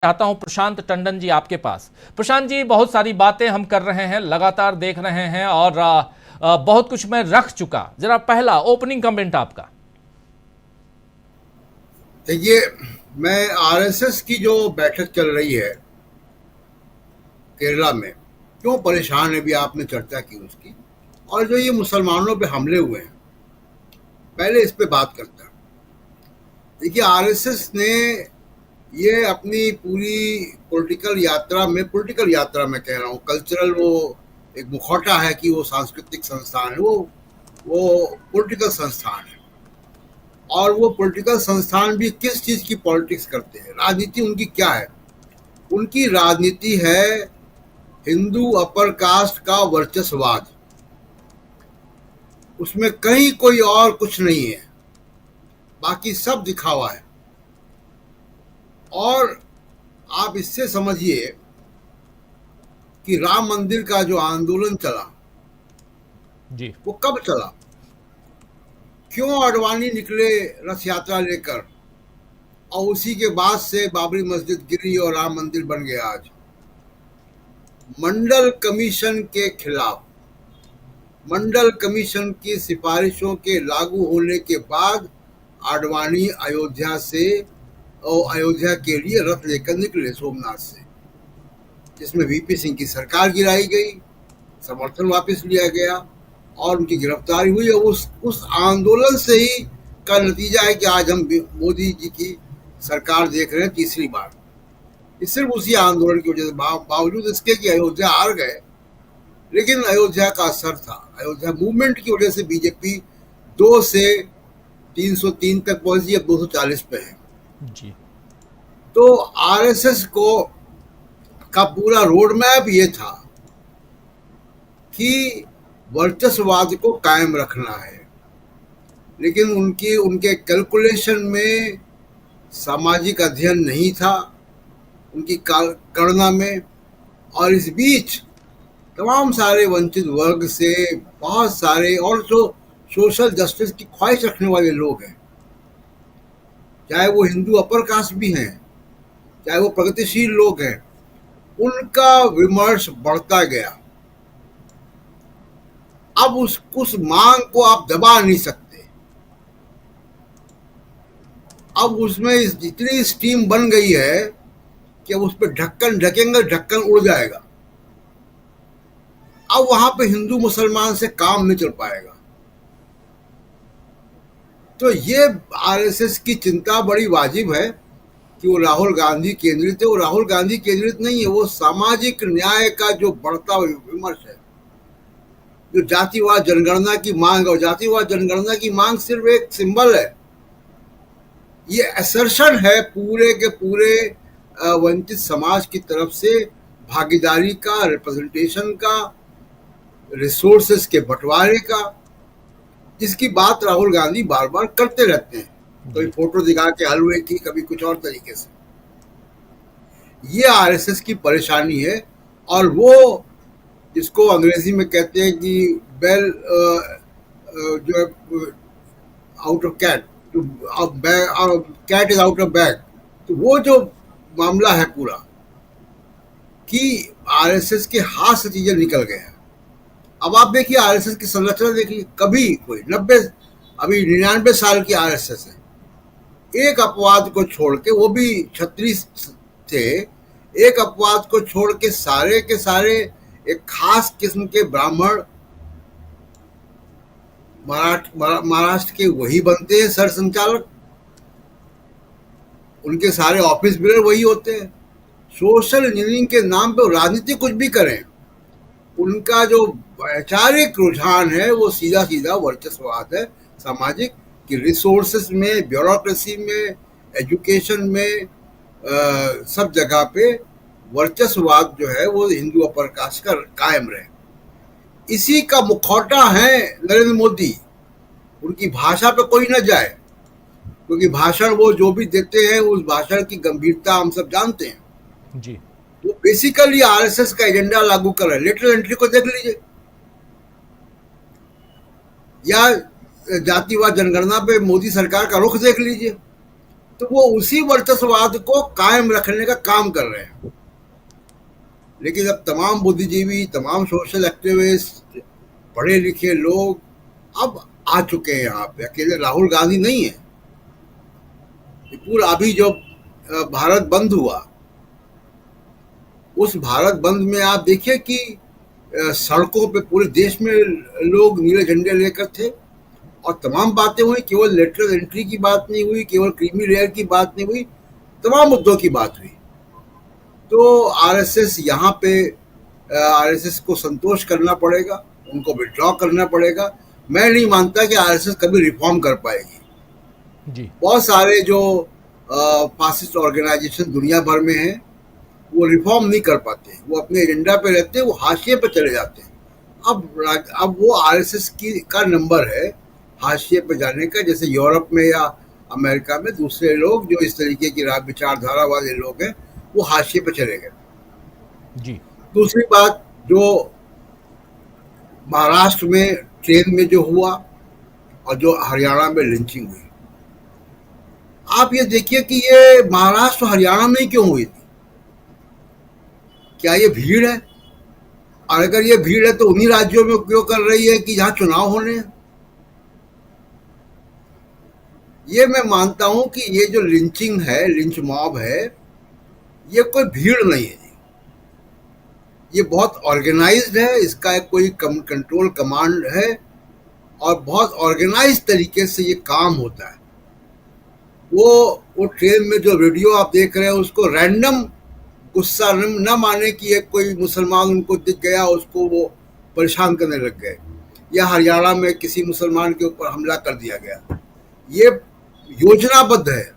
चाहता हूं प्रशांत टंडन जी आपके पास। प्रशांत जी, बहुत सारी बातें हम कर रहे हैं, लगातार देख रहे हैं और बहुत कुछ मैं रख चुका। जरा पहला ओपनिंग कमेंट आपका। देखिए, मैं आरएसएस की जो बैठक चल रही है केरला में, क्यों परेशान है, भी आपने चर्चा की उसकी। और जो ये मुसलमानों पे हमले हुए हैं, पहले इस पे बात करता हूं। देखिए, आरएसएस ने ये अपनी पूरी पॉलिटिकल यात्रा में कह रहा हूँ, कल्चरल वो एक मुखौटा है कि वो सांस्कृतिक संस्थान है, वो पॉलिटिकल संस्थान है। और वो पॉलिटिकल संस्थान भी किस चीज की पॉलिटिक्स करते हैं, राजनीति उनकी क्या है? उनकी राजनीति है हिंदू अपर कास्ट का वर्चस्ववाद। उसमें कहीं कोई और कुछ नहीं है, बाकी सब दिखावा है। और आप इससे समझिए कि राम मंदिर का जो आंदोलन चला, जी। वो कब चला, क्यों अडवाणी निकले रथ यात्रा लेकर, और उसी के बाद से बाबरी मस्जिद गिरी और राम मंदिर बन गया आज। मंडल कमीशन के खिलाफ, मंडल कमीशन की सिफारिशों के लागू होने के बाद आडवाणी अयोध्या से और अयोध्या के लिए रथ लेकर निकले सोमनाथ से, जिसमें वीपी सिंह की सरकार गिराई गई, समर्थन वापस लिया गया और उनकी गिरफ्तारी हुई। और उस आंदोलन से ही का नतीजा है कि आज हम मोदी जी की सरकार देख रहे हैं तीसरी बार। ये सिर्फ उसी आंदोलन की वजह से, बावजूद इसके कि अयोध्या हार गए, लेकिन अयोध्या का असर था। अयोध्या मूवमेंट की वजह से बीजेपी 2 से 303 तक पहुंची, अब 240 पे है। जी। तो आरएसएस को का पूरा रोड मैप ये था कि वर्चस्ववाद को कायम रखना है, लेकिन उनके कैलकुलेशन में सामाजिक अध्ययन नहीं था, उनकी गणना में। और इस बीच तमाम सारे वंचित वर्ग से बहुत सारे और जो सोशल जस्टिस की ख्वाहिश रखने वाले लोग हैं, चाहे वो हिंदू अपर कास्ट भी हैं, चाहे वो प्रगतिशील लोग हैं, उनका विमर्श बढ़ता गया। अब उस मांग को आप दबा नहीं सकते। अब उसमें इतनी स्टीम बन गई है कि अब उस पर ढक्कन ढकेंगे, ढक्कन उड़ जाएगा। अब वहां पे हिंदू मुसलमान से काम नहीं चल पाएगा। तो ये आरएसएस की चिंता बड़ी वाजिब है कि वो राहुल गांधी केंद्रित है। वो राहुल गांधी केंद्रित नहीं है, वो सामाजिक न्याय का जो बढ़ता विमर्श है, जो जातिवाद जनगणना की मांग, और जातिवाद जनगणना की मांग सिर्फ एक सिंबल है। ये असर्शन है पूरे के पूरे वंचित समाज की तरफ से भागीदारी का, रिप्रेजेंटेशन का, रिसोर्सेस के बंटवारे का, जिसकी बात राहुल गांधी बार बार करते रहते हैं, कभी जी। फोटो दिखा के हलवे की, कभी कुछ और तरीके से। ये आरएसएस की परेशानी है। और वो जिसको अंग्रेजी में कहते हैं कि बेल जो out of cat, cat is out of bag. तो वो जो मामला है पूरा कि आरएसएस के हाथ से चीजें निकल गए हैं। अब आप देखिए आरएसएस की संरचना देखिए, कभी कोई 90 अभी 99 साल की आरएसएस है। एक अपवाद को छोड़ के, वो भी क्षत्रिय थे, एक अपवाद को छोड़ के सारे एक खास किस्म के ब्राह्मण महाराष्ट्र के वही बनते हैं सर संचालक, उनके सारे ऑफिस बिलर वही होते हैं। सोशल इंजीनियरिंग के नाम पे राजनीति कुछ भी करें, उनका जो वैचारिक रुझान है वो सीधा सीधा वर्चस्ववाद है सामाजिक, कि रिसोर्सेस में, ब्यूरोक्रेसी में, एजुकेशन में, सब जगह पे वर्चस्ववाद जो है वो हिंदू अपर कास्ट का कायम रहे। इसी का मुखौटा है नरेंद्र मोदी। उनकी भाषा पे कोई न जाए, क्योंकि भाषण वो जो भी देते हैं उस भाषण की गंभीरता हम सब जानते हैं। जी। वो बेसिकली आरएसएस का एजेंडा लागू कर रहे हैं। लेटरल एंट्री को देख लीजिए, या जातिवाद जनगणना पे मोदी सरकार का रुख देख लीजिए। तो वो उसी वर्चस्ववाद को कायम रखने का काम कर रहे हैं। लेकिन अब तमाम बुद्धिजीवी, तमाम सोशल एक्टिविस्ट, पढ़े लिखे लोग अब आ चुके हैं यहाँ पे। अकेले राहुल गांधी नहीं है। पूरा अभी जो भारत बंद हुआ, उस भारत बंद में आप देखिए कि सड़कों पे पूरे देश में लोग नीले झंडे लेकर थे और तमाम बातें हुई। केवल लेटरल एंट्री की बात नहीं हुई, केवल क्रीमी लेयर की बात नहीं हुई, तमाम मुद्दों की बात हुई। तो आरएसएस यहाँ पे आरएसएस को संतोष करना पड़ेगा, उनको विड्रॉ करना पड़ेगा। मैं नहीं मानता कि आरएसएस कभी रिफॉर्म कर पाएगी जी। बहुत सारे जो फासिस्ट ऑर्गेनाइजेशन दुनिया भर में हैं वो रिफॉर्म नहीं कर पाते, वो अपने एजेंडा पे रहते हैं, वो हाशिए पे चले जाते हैं। अब वो आरएसएस का नंबर है हाशिए पे जाने का। जैसे यूरोप में या अमेरिका में दूसरे लोग जो इस तरीके की विचारधारा वाले लोग हैं वो हाशिए पे चले गए जी। दूसरी बात, जो महाराष्ट्र में ट्रेन में जो हुआ और जो हरियाणा में लिंचिंग हुई, आप ये देखिए कि ये महाराष्ट्र हरियाणा में ही क्यों हुई थी? क्या ये भीड़ है? और अगर ये भीड़ है तो उन्हीं राज्यों में क्यों कर रही है कि जहां चुनाव होने हैं? ये मैं मानता हूं कि ये जो लिंचिंग है, लिंच मॉब है, ये कोई भीड़ नहीं है। ये बहुत ऑर्गेनाइज्ड है, इसका एक कोई कंट्रोल कमांड है और बहुत ऑर्गेनाइज्ड तरीके से ये काम होता है। वो ट्रेन में जो वीडियो आप देख रहे हैं उसको रैंडम गुस्सा न माने कि एक कोई मुसलमान उनको दिख गया, उसको वो परेशान करने लग गए, या हरियाणा में किसी मुसलमान के ऊपर हमला कर दिया गया। ये योजनाबद्ध है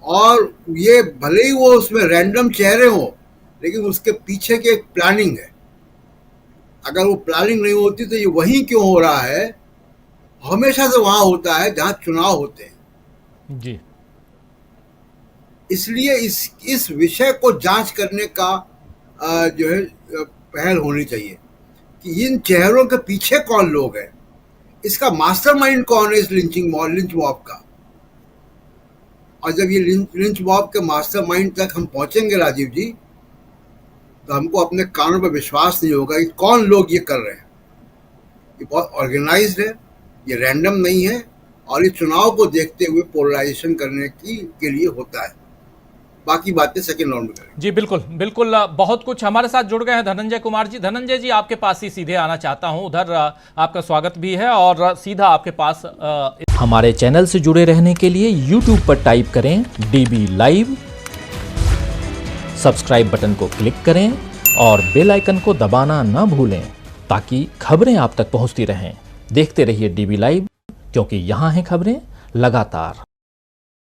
और ये भले ही वो उसमें रैंडम चेहरे हो, लेकिन उसके पीछे की एक प्लानिंग है। अगर वो प्लानिंग नहीं होती तो ये वहीं क्यों हो रहा है? हमेशा से वहां होता है जहां चुनाव होते हैं जी। इसलिए इस विषय को जांच करने का जो है पहल होनी चाहिए कि इन चेहरों के पीछे कौन लोग हैं, इसका मास्टरमाइंड कौन है इस लिंच मॉब का। और जब ये लिंच मॉब के मास्टरमाइंड तक हम पहुंचेंगे राजीव जी, तो हमको अपने कानों पर विश्वास नहीं होगा कि कौन लोग ये कर रहे हैं। ये बहुत ऑर्गेनाइज्ड है, ये रैंडम नहीं है और ये चुनाव को देखते हुए पोलराइजेशन करने के लिए होता है। बाकी बातें सेकंड राउंड में करेंगे। जी बिल्कुल बिल्कुल। बहुत कुछ हमारे साथ जुड़ गए हैं धनंजय कुमार जी। धनंजय जी, आपके पास ही सीधे आना चाहता हूं, उधर आपका स्वागत भी है और सीधा आपके पास हमारे चैनल से जुड़े रहने के लिए YouTube पर टाइप करें DB लाइव, सब्सक्राइब बटन को क्लिक करें और बेल आइकन को दबाना न भूलें ताकि खबरें आप तक पहुंचती रहें। देखते रहिए DB लाइव, क्योंकि यहाँ हैं खबरें लगातार।